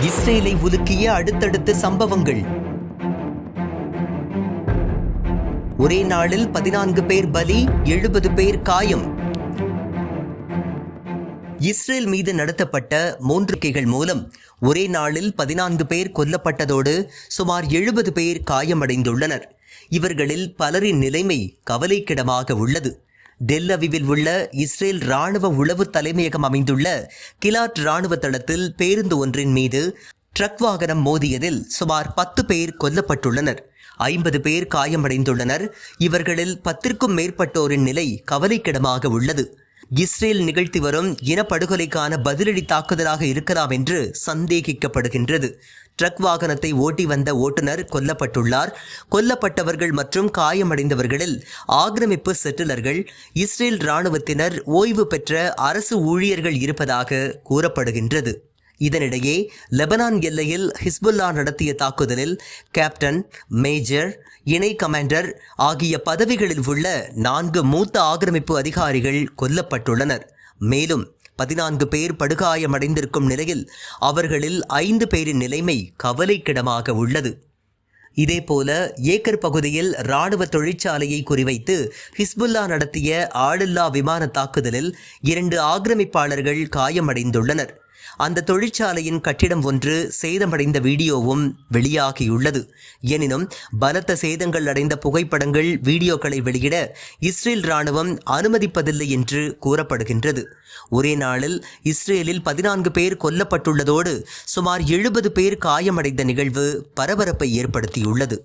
இஸ்ரேலை உலுக்கிய அடுத்தடுத்த சம்பவங்கள். ஒரே நாளில் 14 பேர் பலி, 70 பேர் காயம். இஸ்ரேல் மீது நடத்தப்பட்ட 3 தாக்குதல்கள் மூலம் ஒரே நாளில் 14 பேர் கொல்லப்பட்டதோடு சுமார் 70 பேர் காயமடைந்துள்ளனர். இவர்களில் பலரின் நிலைமை கவலைக்கிடமாக உள்ளது. டெல் அவிவில் உள்ள இஸ்ரேல் ராணுவ உளவு தலைமையகம் அமைந்துள்ள கிலாட் ராணுவ தளத்தில் பேருந்து ஒன்றின் மீது ட்ரக் வாகனம் மோதியதில் சுமார் 10 பேர் கொல்லப்பட்டுள்ளனர். 50 பேர் காயமடைந்துள்ளனர். இவர்களில் 10க்கும் மேற்பட்டோரின் நிலை கவலைக்கிடமாக உள்ளது. இஸ்ரேல் நிகழ்த்தி வரும் இனப்படுகொலைக்கான பதிலடி தாக்குதலாக இருக்கலாம் என்று சந்தேகிக்கப்படுகின்றது. ட்ரக் வாகனத்தை ஓட்டி வந்த ஓட்டுநர் கொல்லப்பட்டுள்ளார். கொல்லப்பட்டவர்கள் மற்றும் காயமடைந்தவர்களில் ஆக்கிரமிப்பு செட்டிலர்கள், இஸ்ரேல் இராணுவத்தினர், ஓய்வு பெற்ற அரசு ஊழியர்கள் இருப்பதாக கூறப்படுகின்றது. இதனிடையே லெபனான் எல்லையில் ஹிஸ்புல்லா நடத்திய தாக்குதலில் கேப்டன், மேஜர், இணை கமாண்டர் ஆகிய பதவிகளில் உள்ள 4 மூத்த ஆக்கிரமிப்பு அதிகாரிகள் கொல்லப்பட்டுள்ளனர். மேலும் 14 பேர் படுகாயமடைந்திருக்கும் நிலையில் அவர்களில் 5 பேரின் நிலைமை கவலைக்கிடமாக உள்ளது. இதேபோல ஏக்கர் பகுதியில் இராணுவ தொழிற்சாலையை குறிவைத்து ஹிஸ்புல்லா நடத்திய ஆளில்லா விமான தாக்குதலில் 2 ஆக்கிரமிப்பாளர்கள் காயமடைந்துள்ளனர். அந்த தொழிற்சாலையின் கட்டிடம் ஒன்று சேதமடைந்த வீடியோவும் வெளியாகியுள்ளது. எனினும் பலத்த சேதங்கள் அடைந்த புகைப்படங்கள், வீடியோக்களை வெளியிட இஸ்ரேல் இராணுவம் அனுமதிப்பதில்லை என்று கூறப்படுகின்றது. ஒரே நாளில் இஸ்ரேலில் 14 பேர் கொல்லப்பட்டுள்ளதோடு சுமார் 70 பேர் காயமடைந்த நிகழ்வு பரபரப்பை ஏற்படுத்தியுள்ளது.